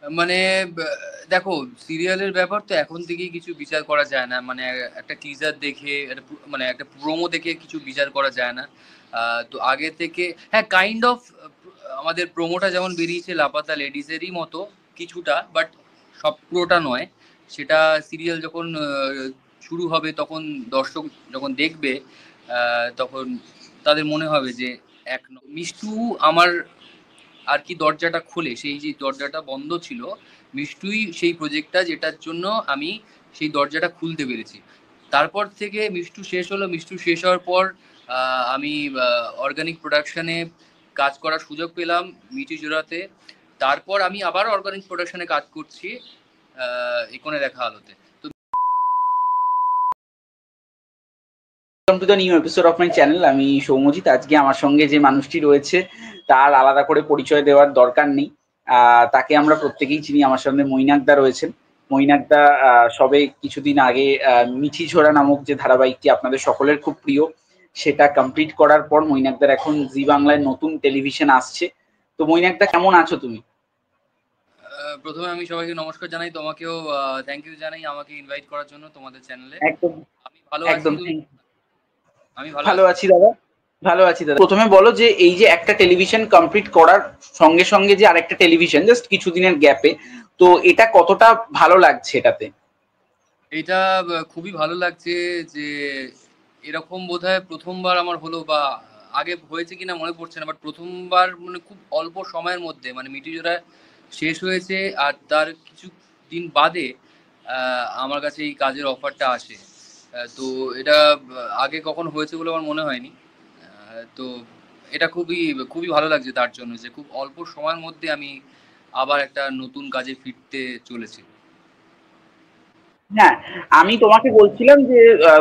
মানে দেখো, সিরিয়ালের ব্যাপার তো এখন থেকেই কিছু বিচার করা যায় না। মানে একটা টিজার দেখে মানে একটা প্রোমো দেখে কিছু বিচার করা যায় না। তো আগে থেকে হ্যাঁ, কাইন্ড অফ আমাদের প্রোমোটা যেমন বেরিয়েছে লাপাতা লেডিসেরই মতো কিছুটা, বাট সব পুরোটা নয়। সেটা সিরিয়াল যখন শুরু হবে তখন দর্শক যখন দেখবে তখন তাদের মনে হবে যে মিষ্টু আমার আর কি দরজাটা খোলে, সেই যে দরজাটা বন্ধ ছিল, মিষ্টুই সেই প্রজেক্টটা যেটার জন্য আমি সেই দরজাটা খুলতে পেরেছি। তারপর থেকে মিষ্টু শেষ হলো, মিষ্টু শেষ হওয়ার পর আমি অর্গানিক প্রোডাকশনে কাজ করার সুযোগ পেলাম মিঠি জোড়াতে। তারপর আমি আবার অর্গানিক প্রোডাকশনে কাজ করছি ইকনে দেখা আলোতে। তো welcome to the new episode of my channel. আমি সৌম্যজিৎ। আজকে আমার সঙ্গে যে মানুষটি রয়েছে তার আলাদা করে পরিচয় দেওয়ার দরকার নেই। তাকে আমরা প্রত্যেকেই চিনি। আমার সঙ্গে মৈনাকদা রয়েছেন। মৈনাকদা সবে কিছুদিন আগে মিঠি ঝোড়া নামক যে ধারাবাহিকটি আপনাদের সকলের খুব প্রিয়, সেটা কমপ্লিট করার পর মৈনাকদার এখন জি বাংলায় নতুন টেলিভিশন আসছে। তো মৈনাকদা, কেমন আছো তুমি? প্রথমে আমি সবাইকে নমস্কার জানাই, তোমাকেও থ্যাংক ইউ জানাই আমাকে ইনভাইট করার জন্য তোমাদের চ্যানেলে। একদম আমি ভালো আছি, একদম। তুমি? আমি ভালো ভালো আছি। আছি দাদা, ভালো আছি দাদা। প্রথমে বলো যে এই যে একটা টেলিভিশন কমপ্লিট করার সঙ্গে সঙ্গে যে আরেকটা টেলিভিশন জাস্ট কিছুদিনের গ্যাপে, তো এটা কতটা ভালো লাগছে এটাতে? এটা খুবই ভালো লাগছে যে এরকম বোধহয় প্রথমবার আমার হলো, বা আগে হয়েছে কিনা মনে পড়ছে না, বাট প্রথমবার মানে খুব অল্প সময়ের মধ্যে মানে মিটিজোড়া শেষ হয়েছে আর তার কিছু দিন বাদে আমার কাছে এই কাজের অফারটা আসে। তো এটা আগে কখন হয়েছে বলে আমার মনে হয়নি। তো এটা খুবই খুবই ভালো লাগছে তার জন্য যে খুব অল্প সময়ের মধ্যে আমি আবার একটা নতুন কাজে ফিরতে চলেছি। হ্যাঁ, আমি তোমাকে বলছিলাম যে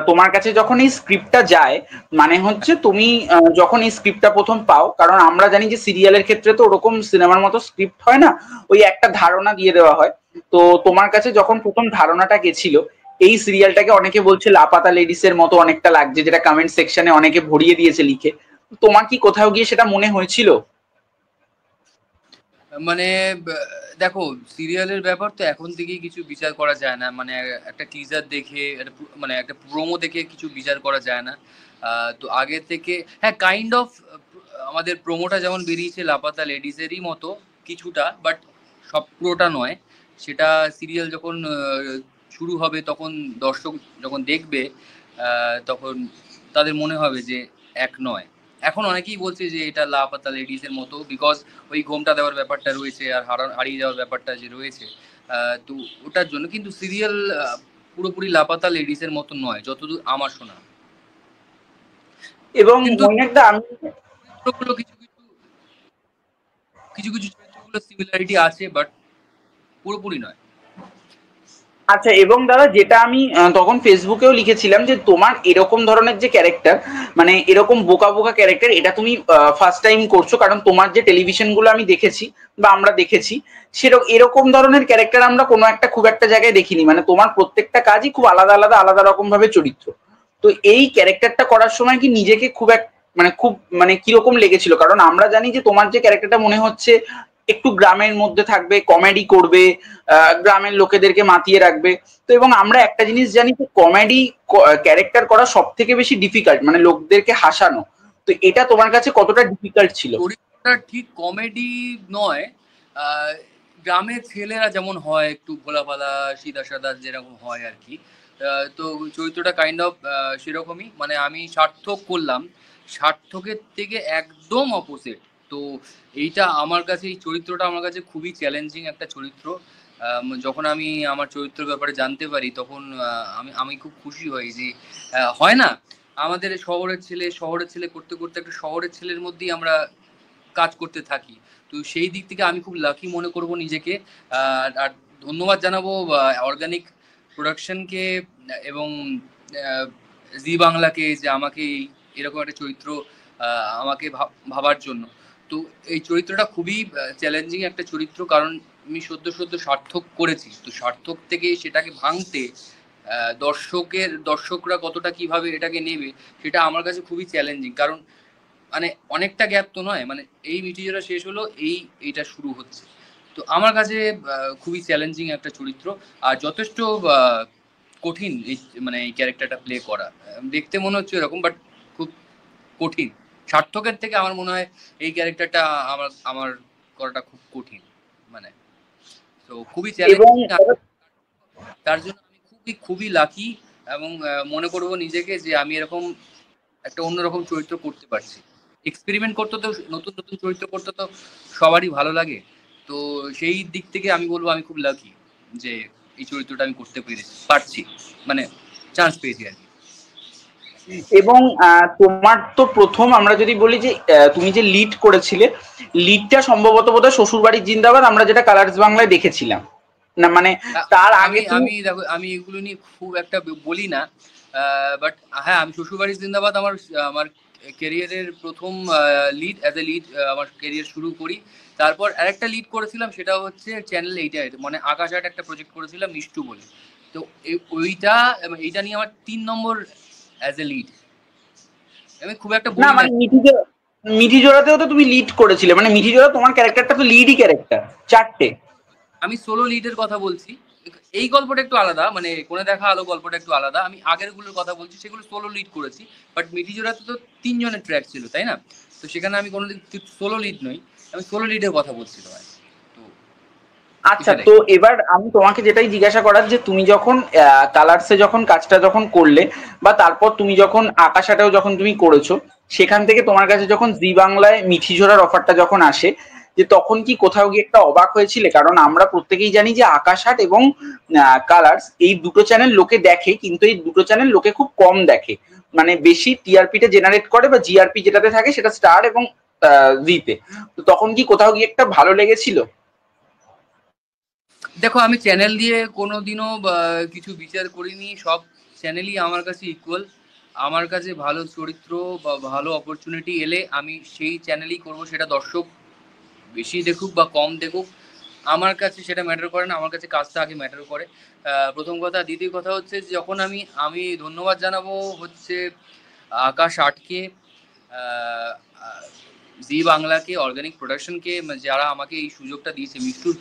তোমার কাছে যখন এই স্ক্রিপ্টটা যায়, মানে হচ্ছে তুমি যখন এই স্ক্রিপ্টটা প্রথম পাও, কারণ আমরা জানি যে সিরিয়ালের ক্ষেত্রে তো ওরকম সিনেমার মতো স্ক্রিপ্ট হয় না, ওই একটা ধারণা দিয়ে দেওয়া হয়। তো তোমার কাছে যখন প্রথম ধারণাটা গেছিল, এই সিরিয়ালটাকে অনেকে বলছে লাপাতা লেডিস এর মতো অনেকটা লাগছে, যেটা কমেন্ট সেকশনে অনেকে ভরিয়ে দিয়েছে লিখে। তোমার কি কোথাও গিয়ে সেটা মনে হয়েছিল? মানে দেখো, সিরিয়ালের ব্যাপার তো এখন থেকেই কিছু বিচার করা যায় না। মানে একটা টিজার দেখে মানে একটা প্রোমো দেখে কিছু বিচার করা যায় না। তো আগে থেকে হ্যাঁ, কাইন্ড অফ আমাদের প্রোমোটা যেমন বেরিয়েছে লাপাতা লেডিসেরই মতো কিছুটা, বাট সব পুরোটা নয়। সেটা সিরিয়াল যখন শুরু হবে তখন দর্শক যখন দেখবে তখন তাদের মনে হবে যে এক নয়। এখন অনেকেই বলছে যে এটা লাপাতা লেডিস এর মতো, বিকজ ওই ঘোমটা দেওয়ার ব্যাপারটা রয়েছে আর হারিয়ে যাওয়ার ব্যাপারটা যে রয়েছে। তো ওটার জন্য কিন্তু সিরিয়াল পুরোপুরি লাপাতা লেডিস এর মতো নয় যতদূর আমার শোনা। এবং কিন্তু মৈনাকদা, আমি চরিত্রগুলো কিছু কিছু কিছু কিছু চরিত্রগুলো সিমিলারিটি আছে, বাট পুরোপুরি নয়। আচ্ছা, এবং দাদা যেটা আমি তখন ফেসবুকেও লিখেছিলাম যে তোমার এরকম ধরনের যে ক্যারেক্টার, মানে এরকম বোকা বোকা ক্যারেক্টার, এটা তুমি ফার্স্ট টাইম করছো। কারণ তোমার যে টেলিভিশন গুলো আমি দেখেছি বা আমরা দেখেছি, সেরকম এরকম ধরনের ক্যারেক্টার আমরা কোনো একটা খুব একটা জায়গায় দেখিনি। মানে তোমার প্রত্যেকটা কাজই খুব আলাদা আলাদা আলাদা রকম ভাবে চরিত্র। তো এই ক্যারেক্টারটা করার সময় কি নিজেকে খুব মানে খুব মানে কিরকম লেগেছিল? কারণ আমরা জানি যে তোমার যে ক্যারেক্টারটা মনে হচ্ছে একটু গ্রামের মধ্যে থাকবে, কমেডি করবে, গ্রামের লোকেদেরকে মাতিয়ে রাখবে। তো এবং আমরা একটা জিনিস জানি যে কমেডি ক্যারেক্টার করা সব থেকে বেশি ডিফিকাল্ট, মানে লোকদেরকে হাসানো। তো এটা তোমার কাছে কতটা ডিফিকাল্ট ছিল? চরিত্রটা ঠিক কমেডি নয়। আহ, গ্রামের ছেলেরা যেমন হয় একটু ভোলা ভালা সিধা সাদা যেরকম হয় আর কি। তো চরিত্রটা কাইন্ড অফ সেরকমই। মানে আমি সার্থক করলাম, সার্থকের থেকে একদম অপোজিট। তো এইটা আমার কাছে, এই চরিত্রটা আমার কাছে খুবই চ্যালেঞ্জিং একটা চরিত্র। যখন আমি আমার চরিত্রের ব্যাপারে জানতে পারি তখন আমি আমি খুব খুশি হই যে হয় না, আমাদের শহরের ছেলে করতে করতে একটা শহরের ছেলের মধ্যেই আমরা কাজ করতে থাকি। তো সেই দিক থেকে আমি খুব লাকি মনে করব নিজেকে। আর ধন্যবাদ জানাবো অর্গানিক প্রোডাকশনকে এবং জি বাংলাকে যে আমাকে এরকম একটা চরিত্র আমাকে ভাবার জন্য। তো এই চরিত্রটা খুবই চ্যালেঞ্জিং একটা চরিত্র, কারণ আমি সদ্য সদ্য সার্থক করেছি। তো সার্থক থেকে সেটাকে ভাঙতে দর্শকরা কতটা কিভাবে এটাকে নেবে সেটা আমার কাছে খুবই চ্যালেঞ্জিং। কারণ মানে অনেকটা গ্যাপ তো নয়, মানে এই মিটিজোড়া শেষ হলো, এইটা শুরু হচ্ছে। তো আমার কাছে খুবই চ্যালেঞ্জিং একটা চরিত্র, আর যথেষ্ট কঠিন এই মানে এই ক্যারেক্টারটা প্লে করা। দেখতে মনে হচ্ছে এরকম, বাট খুব কঠিন। সার্থকের থেকে আমার মনে হয় এই ক্যারেক্টারটা আমার আমার করাটা খুব কঠিন, মানে তো খুবই এবং চ্যালেঞ্জিং। তার জন্য আমি খুবই খুবই লাকি, এবং মনে করব নিজেকে যে আমি এরকম একটা অন্যরকম চরিত্র করতে পারছি। এক্সপেরিমেন্ট করতে তো, নতুন নতুন চরিত্র করতে তো সবারই ভালো লাগে। তো সেই দিক থেকে আমি বলবো আমি খুব লাকি যে এই চরিত্রটা আমি করতে পারছি, মানে চান্স পেয়েছি আর কি। এবং তোমার তো প্রথম আমরা যদি বলি যে তুমি যে লিড করেছিলে, লিডটা সম্ভবত বোধহয় শ্বশুরবাড়ির জিন্দাবাদ আমরা যেটা কালার্স বাংলায় দেখেছিলাম, না মানে তার আগে আমি তুমি। আমি দেখো, আমি এগুলো নিয়ে খুব একটা বলি না, বাট হ্যাঁ, আমি শ্বশুরবাড়ির জিন্দাবাদ আমার আমার ক্যারিয়ারের প্রথম লিড, অ্যাজ এ লিড আমার ক্যারিয়ার শুরু করি। তারপর আরেকটা লিড করেছিলাম, সেটা হচ্ছে চ্যানেল 8 মানে আকাশ আট একটা প্রজেক্ট করেছিলাম মিষ্টু বলে। তো ওইটা, এইটা নিয়ে আমার 3 নম্বর অ্যাজ এ লিড। আমি খুব একটা না বলি না। মানে মিঠি জোড়াতেও তো তুমি লিড করেছিলে, মানে মিঠি জোড়া তোমার ক্যারেক্টারটা তো লিডই ক্যারেক্টার, চারটে। আমি সোলো লিডের কথা বলছি। এই গল্পটা একটু আলাদা, মানে কোনে দেখা আলো গল্পটা একটু আলাদা। আমি আগের গুলোর কথা বলছি, সেগুলো সোলো লিড করেছি। বাট মিঠি জোড়াতে তো 3 জনের ট্র্যাক ছিল, তাই না? তো সেখানে আমি কোনোদিন সোলো লিড নই, আমি সোলো লিডের কথা বলছি তোমায়। তো আচ্ছা, সেটাই। তো এবার আমি তোমাকে যেটাই জিজ্ঞাসা করার যে তুমি যখন কালার্সে যখন কাজটা যখন করলে, বা তারপর তুমি যখন আকাশাটাও যখন তুমি করেছো, সেখান থেকে তোমার কাছে যখন জি বাংলায় মিঠি ঝোড়ার অফারটা যখন আসে, যে তখন কি কোথাও গিয়ে একটা অবাক হয়েছিলে? কারণ আমরা প্রত্যেকেই জানি যে আকাশাট এবং কালার্স এই দুটো চ্যানেল লোকে দেখে, কিন্তু এই দুটো চ্যানেল লোকে খুব কম দেখে, মানে বেশি টিআরপিটা জেনারেট করে, বা জিআরপি যেটাতে থাকে সেটা স্টার এবং জিতে। তো তখন কি কোথাও গিয়ে একটা ভালো লেগেছিল? দেখো, আমি চ্যানেল দিয়ে কোনোদিনও কিছু বিচার করিনি। সব চ্যানেলই আমার কাছে ইকুয়াল। আমার কাছে ভালো চরিত্র বা ভালো অপরচুনিটি এলে আমি সেই চ্যানেলই করব, সেটা দর্শক বেশি দেখুক বা কম দেখুক, আমার কাছে সেটা ম্যাটার করে না। আমার কাছে কাজটা আগে ম্যাটার করে, প্রথম কথা। দ্বিতীয় কথা হচ্ছে যে যখন আমি আমি ধন্যবাদ জানাবো হচ্ছে আকাশ আটকে, জি বাংলাকে, অর্গানিক প্রোডাকশনকে, যারা আমাকে এই সুযোগটা দিয়েছে। মিষ্টুর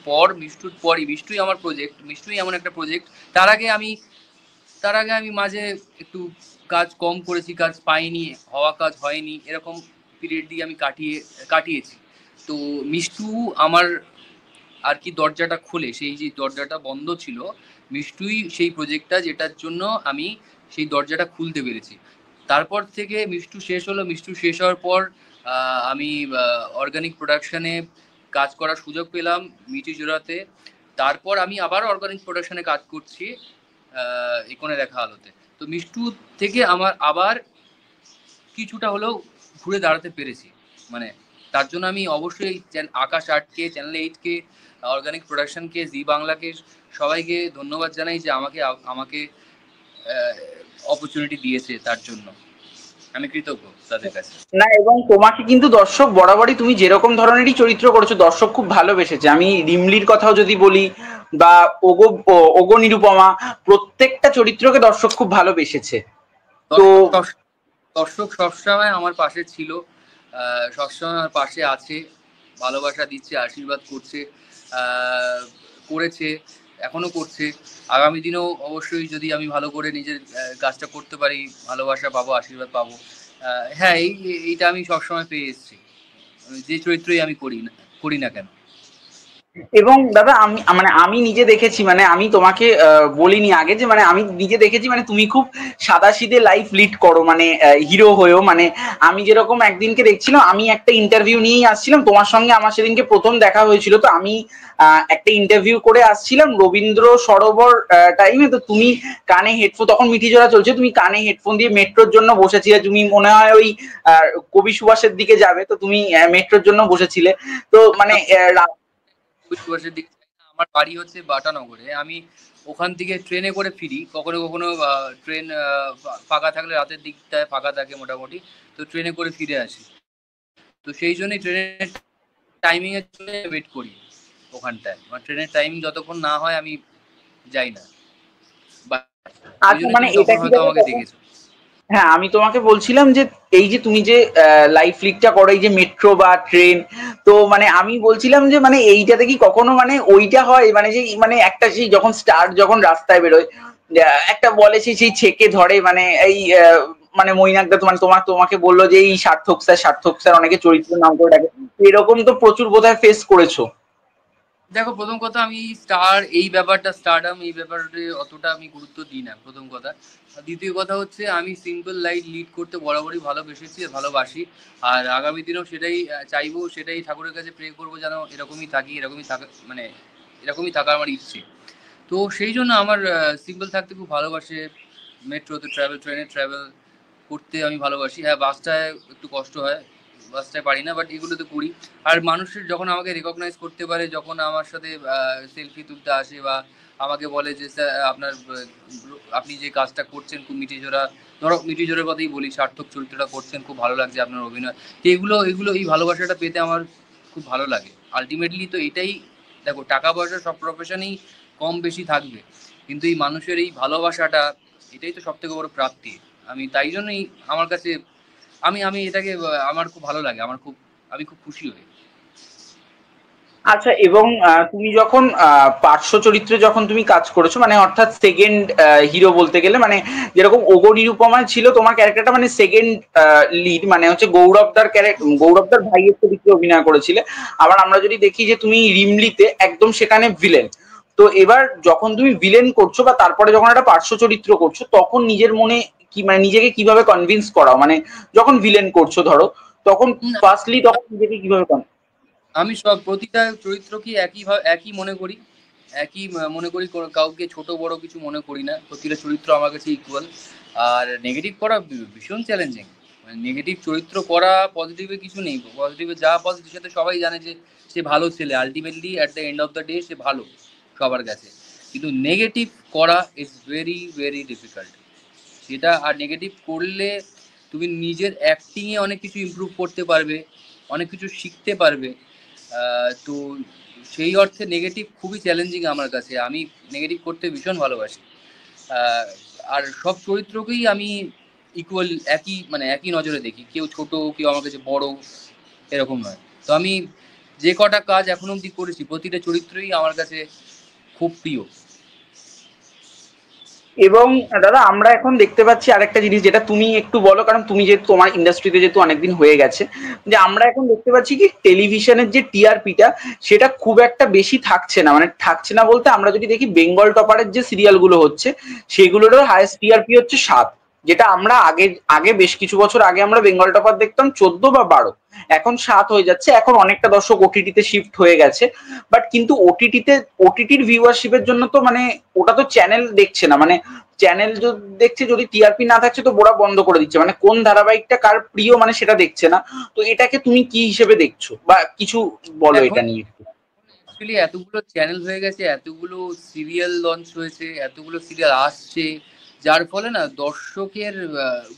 পরই, মিষ্টুই আমার প্রজেক্ট, মিষ্টুই এমন একটা প্রজেক্ট। তার আগে আমি মাঝে একটু কাজ কম করেছি, কাজ পাইনি, হওয়া কাজ হয়নি, এরকম পিরিয়ড দিয়ে আমি কাটিয়েছি। তো মিষ্টু আমার আর কি দরজাটা খোলে, সেই যে দরজাটা বন্ধ ছিল, মিষ্টুই সেই প্রজেক্টটা যেটার জন্য আমি সেই দরজাটা খুলতে পেরেছি। তারপর থেকে মিষ্টু শেষ হলো, মিষ্টু শেষ হওয়ার পর আমি অর্গানিক প্রোডাকশনে কাজ করার সুযোগ পেলাম, মিঠি জোড়াতে। তারপর আমি আবার অর্গানিক প্রোডাকশনে কাজ করছি ইকোনে দেখা আলোতে। তো মিষ্টু থেকে আমার আবার কিছুটা হলেও ঘুরে দাঁড়াতে পেরেছি, মানে তার জন্য আমি অবশ্যই আকাশ আটকে, চ্যানেল 8কে, অর্গানিক প্রোডাকশনকে, জি বাংলাকে, সবাইকে ধন্যবাদ জানাই যে আমাকে আমাকে অপরচুনিটি দিয়েছে। তার জন্য আমি কৃতজ্ঞ তাদের কাছে। না, এবং তোমাকে কিন্তু দর্শক বরাবরই, তুমি যেরকম ধরনেরই চরিত্র করেছো দর্শক খুব ভালোবেসেছে। আমি রিমলির কথাও যদি বলি, বা ওগো ওগো নিরুপমা, প্রত্যেকটা চরিত্রকে দর্শক খুব ভালোবেসেছে। তো দর্শক সবসময় আমার পাশে ছিল, সবসময় আমার পাশে আছে, ভালোবাসা দিচ্ছে, আশীর্বাদ করছে, করেছে, এখনো করছে। আগামী দিনেও অবশ্যই যদি আমি ভালো করে নিজের কাজটা করতে পারি, ভালোবাসা পাবো, আশীর্বাদ পাবো। হ্যাঁ, এইটা আমি সবসময় পেয়ে এসেছি, যে চরিত্রই আমি করি না কেন। এবং দাদা আমি মানে আমি নিজে দেখেছি, মানে আমি তোমাকে বলিনি আগে যে মানে আমি নিজে দেখেছি, মানে তুমি খুব সাদাসিধে লাইফ লিড করো, মানে হিরো হয়েও। মানে আমি যেরকম একদিনকে দেখছিলাম, আমি একটা ইন্টারভিউ নিয়েই আসছিলাম তোমার সঙ্গে, আমার সেদিনকে প্রথম দেখা হয়েছিল। তো আমি একটা ইন্টারভিউ করে আসছিলাম রবীন্দ্র সরোবর টাইমে। তো তুমি কানে হেডফোন, তখন মিঠি জোড়া চলছে, তুমি কানে হেডফোন দিয়ে মেট্রোর জন্য বসেছিলে। তুমি মনে হয় ওই কবি সুভাষের দিকে যাবে, তো তুমি মেট্রোর জন্য বসেছিলে। তো মানে সুভাষের দিকে যাই না, আমার বাড়ি হচ্ছে বাটানগরে। আমি ওখান থেকে ট্রেনে করে ফিরি, কখনো কখনো ট্রেন ফাঁকা থাকলে, রাতের দিকটায় ফাঁকা থাকে মোটামুটি, তো ট্রেনে করে ফিরে আসি। তো সেই জন্যই ট্রেনের টাইমিং এর জন্য ওয়েট করি ওখানটায়, মানে ট্রেনের টাইমিং যতক্ষণ না হয় আমি যাই না। ওই আচ্ছা, জন্য মানে তুমি এটা তখন কি হয়তো দাদা আমাকে দেখেছো। হ্যাঁ, আমি তোমাকে বলছিলাম যে এই যে তুমি যে লাইভ লিগটা করো, এই যে মেট্রো বা ট্রেন, তো মানে আমি বলছিলাম যে মানে এইটাতে কি কখনো মানে ওইটা হয়, মানে যে মানে একটা সেই যখন স্টার যখন রাস্তায় বেরোয়, একটা বলে সেই ছেকে ধরে, মানে এই মানে মৈনাকদা তোমাকে বললো যে এই সার্থক স্যার অনেকে চরিত্রের নাম করে ডাকে, এরকম তো প্রচুর বোধহয় ফেস করেছো। দেখো, প্রথম কথা আমি স্টার এই ব্যাপারটা, স্টারডাম এই ব্যাপারে অতটা আমি গুরুত্ব দিই না, প্রথম কথা। আর দ্বিতীয় কথা হচ্ছে আমি সিম্পল লাইফ লিড করতে বরাবরই ভালোবেসেছি, ভালোবাসি। আর আগামী দিনেও সেটাই চাইবো, সেটাই ঠাকুরের কাছে প্রে করবো যেন এরকমই থাকি, এরকমই থাকা, মানে এরকমই থাকার আমার ইচ্ছে। তো সেই জন্য আমার সিম্পল থাকতে খুব ভালোবাসে। মেট্রোতে ট্রাভেল, ট্রেনে ট্রাভেল করতে আমি ভালোবাসি। হ্যাঁ, বাসটায় একটু কষ্ট হয়, বাসটায় পারি না, বাট এগুলোতে করি। আর মানুষের যখন আমাকে রেকগনাইজ করতে পারে, যখন আমার সাথে সেলফি তুলতে আসে, বা আমাকে বলে যে স্যার আপনার আপনি যে কাজটা করছেন খুব মিটিজোড়া, ধরো মিটিজোড়ার কথাই বলি, সার্থক চরিত্রটা করছেন, খুব ভালো লাগছে আপনার অভিনয়। তো এগুলো এই ভালোবাসাটা পেতে আমার খুব ভালো লাগে। আলটিমেটলি তো এটাই, দেখো টাকা পয়সা সব প্রফেশনেই কম বেশি থাকবে, কিন্তু এই মানুষের এই ভালোবাসাটা, এটাই তো সব থেকে বড় প্রাপ্তি। আমি তাই জন্যই আমার কাছে, আমি আমি এটাকে আমার খুব ভালো লাগে, আমি খুব খুশি হই। আচ্ছা, এবং তুমি যখন পার্শ্ব চরিত্রে যখন তুমি কাজ করেছো, মানে অর্থাৎ সেকেন্ড হিরো বলতে গেলে, মানে যেরকম ওগো নিরুপমায় ছিল তোমার ক্যারেক্টারটা, মানে সেকেন্ড লিড, মানে হচ্ছে গৌরবদার ভাইয়ের চরিত্রে অভিনয় করেছিলে। আবার আমরা যদি দেখি যে তুমি রিমলিতে একদম সেখানে ভিলেন। তো এবার যখন তুমি ভিলেন করছো বা তারপরে যখন একটা পার্শ্ব চরিত্র করছো, তখন নিজের মনে কি, মানে নিজেকে কিভাবে কনভিন্স করাও, মানে যখন ভিলেন করছো ধরো, তখন ফার্স্টলি তখন নিজেকে কিভাবে আমি সব প্রতিটা চরিত্রকে একই মনে করি, একই মনে করি, কাউকে ছোট বড় কিছু মনে করি না, প্রতিটা চরিত্র আমার কাছে ইকুয়াল। আর নেগেটিভ করা ভীষণ চ্যালেঞ্জিং। মানে নেগেটিভ চরিত্র করা, পজিটিভে কিছু নেই, পজিটিভে যা পজিটিভ সে তো সবাই জানে যে সে ভালো ছেলে, ultimately at the end of the day সে ভালো সবার কাছে। কিন্তু নেগেটিভ করা ইজ ভেরি ভেরি ডিফিকাল্ট। সেটা, আর নেগেটিভ করলে তুমি নিজের অ্যাক্টিংয়ে অনেক কিছু ইমপ্রুভ করতে পারবে, অনেক কিছু শিখতে পারবে। তো সেই অর্থে নেগেটিভ খুবই চ্যালেঞ্জিং আমার কাছে, আমি নেগেটিভ করতে ভীষণ ভালোবাসি। আহ, আর সব চরিত্রকেই আমি ইকুয়াল, একই নজরে দেখি, কেউ ছোট কেউ আমার কাছে বড়, এরকম নয়। তো আমি যে কটা কাজ এখন অবধি করেছি, প্রতিটা চরিত্রই আমার কাছে খুব প্রিয়। এবং দাদা আমরা এখন দেখতে পাচ্ছি আরেকটা জিনিস, যেটা তুমি একটু বলো, কারণ তুমি যেহেতু তোমার ইন্ডাস্ট্রিতে যেহেতু অনেকদিন হয়ে গেছে, যে আমরা এখন দেখতে পাচ্ছি কি টেলিভিশনের যে টিআরপিটা সেটা খুব একটা বেশি থাকছে না, মানে থাকছে না বলতে আমরা যদি দেখি বেঙ্গল টপারের যে সিরিয়াল গুলো হচ্ছে সেগুলোরও হাইয়েস্ট টিআরপি হচ্ছে 7, যেটা আমরা আগে আগে বেশ কিছু বছর আগে আমরা বেঙ্গল টপার দেখতাম 14 বা 12, এখন 7 হয়ে যাচ্ছে। এখন অনেকটা দর্শক ওটিটিতে শিফট হয়ে গেছে, বাট কিন্তু ওটিটির ভিউয়ারশিপের জন্য তো মানে ওটা তো চ্যানেল দেখছে না, মানে চ্যানেল দেখছে, যদি টিআরপি না থাকছে তো ওরা বন্ধ করে দিচ্ছে, মানে কোন ধারাবাহিকটা কার প্রিয় মানে সেটা দেখছে না। তো এটাকে তুমি কি হিসেবে দেখছো, বা কিছু বলো এখন এটা নিয়ে একটু। অ্যাকচুয়ালি এতগুলো চ্যানেল হয়ে গেছে, এতগুলো সিরিয়াল লঞ্চ হয়েছে, এতগুলো সিরিয়াল আসছে, যার ফলে না দর্শকের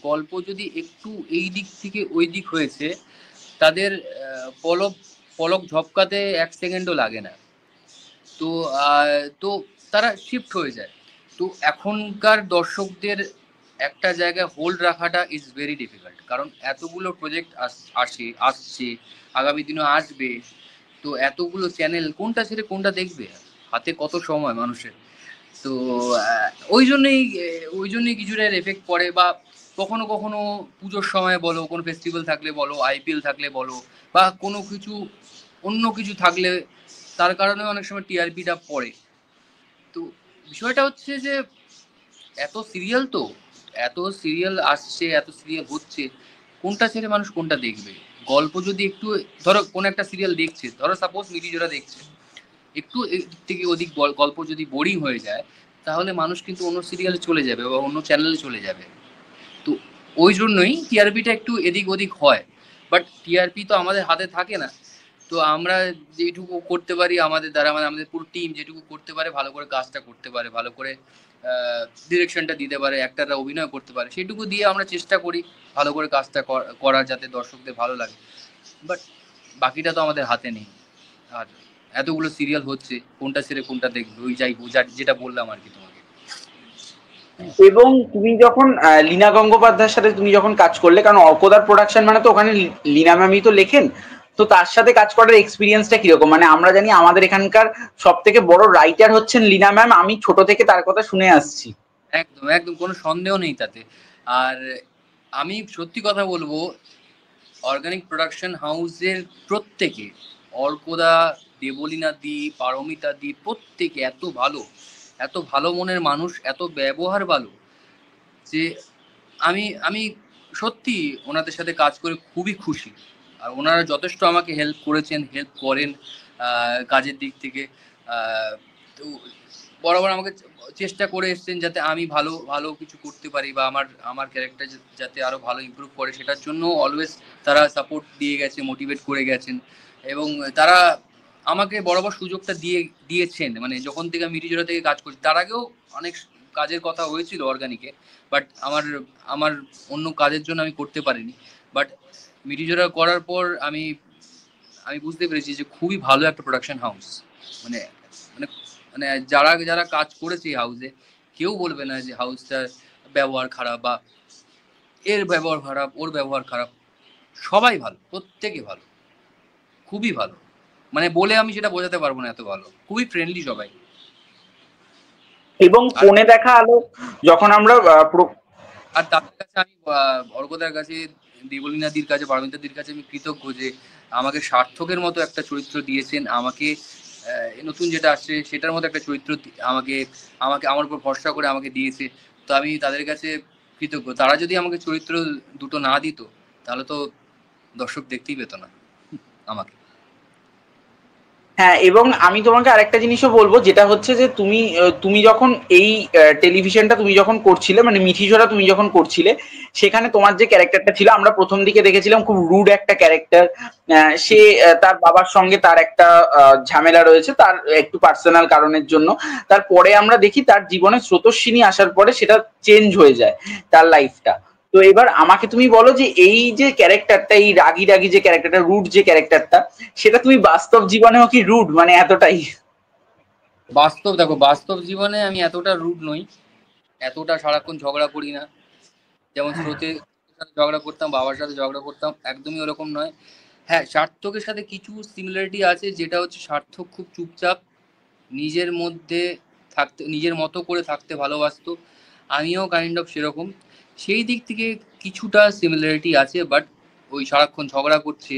গল্প যদি একটু এই দিক থেকে ওই দিক হয়েছে, তাদের পলক পলক ঝপকাতে 1 সেকেন্ডও লাগে না। তো তো তারা শিফট হয়ে যায়। তো এখনকার দর্শকদের একটা জায়গায় হোল্ড রাখাটা ইজ ভেরি ডিফিকাল্ট, কারণ এতগুলো প্রজেক্ট আসছে, আগামী দিনও আসবে। তো এতগুলো চ্যানেল, কোনটা ছেড়ে কোনটা দেখবে? হাতে কত সময় মানুষের। তো ওই জন্যই কিছুটা এফেক্ট পড়ে। বা কখনো কখনো পুজোর সময় বলো, কোনো ফেস্টিভ্যাল থাকলে বলো, আইপিএল থাকলে বলো, বা কোনো কিছু অন্য কিছু থাকলে, তার কারণে অনেক সময় টিআরপিটা পড়ে। তো বিষয়টা হচ্ছে যে এত সিরিয়াল আসছে, এত সিরিয়াল হচ্ছে, কোনটা ছেড়ে মানুষ কোনটা দেখবে? গল্প যদি একটু, ধরো কোন একটা সিরিয়াল দেখছে, ধরো সাপোজ মিডিজোড়া দেখছে, একটু এদিক থেকে ওদিক গল্প যদি বোরিং হয়ে যায়, তাহলে মানুষ কিন্তু অন্য সিরিয়ালে চলে যাবে বা অন্য চ্যানেলে চলে যাবে। তো ওই জন্যই টিআরপিটা একটু এদিক ওদিক হয়। বাট টিআরপি তো আমাদের হাতে থাকে না। তো আমরা যেটুকু করতে পারি আমাদের দ্বারা, মানে আমাদের পুরো টিম যেটুকু করতে পারে, ভালো করে কাজটা করতে পারে, ভালো করে ডিরেকশনটা দিতে পারে, একটারা অভিনয় করতে পারে, সেটুকু দিয়ে আমরা চেষ্টা করি ভালো করে কাজটা করার, যাতে দর্শকদের ভালো লাগে। বাট বাকিটা তো আমাদের হাতে নেই। আর এতগুলো সিরিয়াল হচ্ছে, কোনটা ছেড়ে কোনটা দেখবে, ওই যেটা বললাম আর কি তোমাকে। এবং তুমি যখন লীনা গঙ্গোপাধ্যায়ের সাথে তুমি যখন কাজ করলে, কারণ অর্কদার প্রোডাকশন মানে তো ওখানে লীনা ম্যামই তো লেখেন, তো তার সাথে কাজ করার এক্সপিরিয়েন্সটা কিরকম? মানে আমরা জানি আমাদের এখানকার সব থেকে বড় রাইটার হচ্ছেন লীনা ম্যাম, আমি ছোট থেকে তার কথা শুনে আসছি। একদম একদম, কোনো সন্দেহ নেই তাতে। আর আমি সত্যি কথা বলবো, অর্গানিক প্রোডাকশন হাউসের প্রত্যেকে, অর্কদা, দেবলীনা দি, পারমিতা দি, প্রত্যেকে এত ভালো, এত ভালো মনের মানুষ, এত ব্যবহার ভালো, যে আমি আমি সত্যি ওনাদের সাথে কাজ করে খুবই খুশি। আর ওনারা যথেষ্ট আমাকে হেল্প করেছেন, হেল্প করেন কাজের দিক থেকে। তো বরাবর আমাকে চেষ্টা করে এসছেন যাতে আমি ভালো ভালো কিছু করতে পারি, বা আমার আমার ক্যারেক্টার যাতে আরো ভালো ইমপ্রুভ করে, সেটার জন্য অলওয়েজ তারা সাপোর্ট দিয়ে গেছে, মোটিভেট করে গেছেন। এবং তারা আমাকে বরাবর সুযোগটা দিয়েছেন। মানে যখন থেকে আমি মিটিজোড়া থেকে কাজ করছি, তার আগেও অনেক কাজের কথা হয়েছিল অর্গানিকে, বাট আমার আমার অন্য কাজের জন্য আমি করতে পারিনি। বাট মিটিজোড়া করার পর আমি আমি বুঝতে পেরেছি যে খুবই ভালো একটা প্রোডাকশন হাউস। মানে মানে মানে যারা যারা কাজ করেছে এই হাউসে, কেউ বলবে না যে হাউসটার ব্যবহার খারাপ, বা এর ব্যবহার খারাপ, ওর ব্যবহার খারাপ। সবাই ভালো, প্রত্যেকে ভালো, খুবই ভালো। মানে বলে আমি সেটা বোঝাতে পারবো না, এত ভালো, খুবই ফ্রেন্ডলি সবাই। এবং আর কোণে দেখা আলো যখন আমরা আর তাদের কাছে আমি অর্কদার কাছে, দেবলীনাদির কাছে, পারমিতাদির কাছে আমি কৃতজ্ঞ যে আমাকে সার্থকের মতো একটা চরিত্র দিয়েছেন। আমাকে নতুন যেটা আসছে সেটার মতো একটা চরিত্র আমাকে আমাকে আমার উপর ভরসা করে আমাকে দিয়েছে। তো আমি তাদের কাছে কৃতজ্ঞ। তারা যদি আমাকে চরিত্র দুটো না দিত, তাহলে তো দর্শক দেখতেই পেত না আমাকে। হ্যাঁ, এবং আমি তোমাকে আরেকটা জিনিসও বলবো, যেটা হচ্ছে যে তুমি তুমি যখন এই টেলিভিশনটা তুমি যখন করছিলে, মানে মিঠিঝোড়া তুমি যখন করছিলে, সেখানে তোমার যে ক্যারেক্টারটা ছিল, আমরা প্রথম দিকে দেখেছিলাম খুব রুড একটা ক্যারেক্টার। সে তার বাবার সঙ্গে তার একটা ঝামেলা রয়েছে, তার একটু পার্সোনাল কারণের জন্য। তারপরে আমরা দেখি তার জীবনে স্রোতস্বিনী আসার পরে সেটা চেঞ্জ হয়ে যায়, তার লাইফটা। তো এবার আমাকে তুমি বলো যে এই যে ক্যারেক্টারটা, এই রাগী রাগী যে ক্যারেক্টারটা, রুড যে ক্যারেক্টারটা, সেটা তুমি বাস্তব জীবনেও কি রুড, মানে এতটাই? বাস্তব দেখো, বাস্তব জীবনে আমি এতটা রুড নই, এতটা সারাক্ষণ ঝগড়া করি না। যেমন স্রোতের সাথে ঝগড়া করতাম, বাবার সাথে ঝগড়া করতাম, একদমই ওরকম নয়। হ্যাঁ, সার্থকের সাথে কিছু সিমিলারিটি আছে, যেটা হচ্ছে সার্থক খুব চুপচাপ, নিজের মধ্যে থাকতে, নিজের মতো করে থাকতে ভালোবাসতো। আমিও কাইন্ড অফ সেরকম। সেই দিক থেকে কিছুটা সিমিলারিটি আছে, বাট ওই সারাক্ষণ ঝগড়া করছে,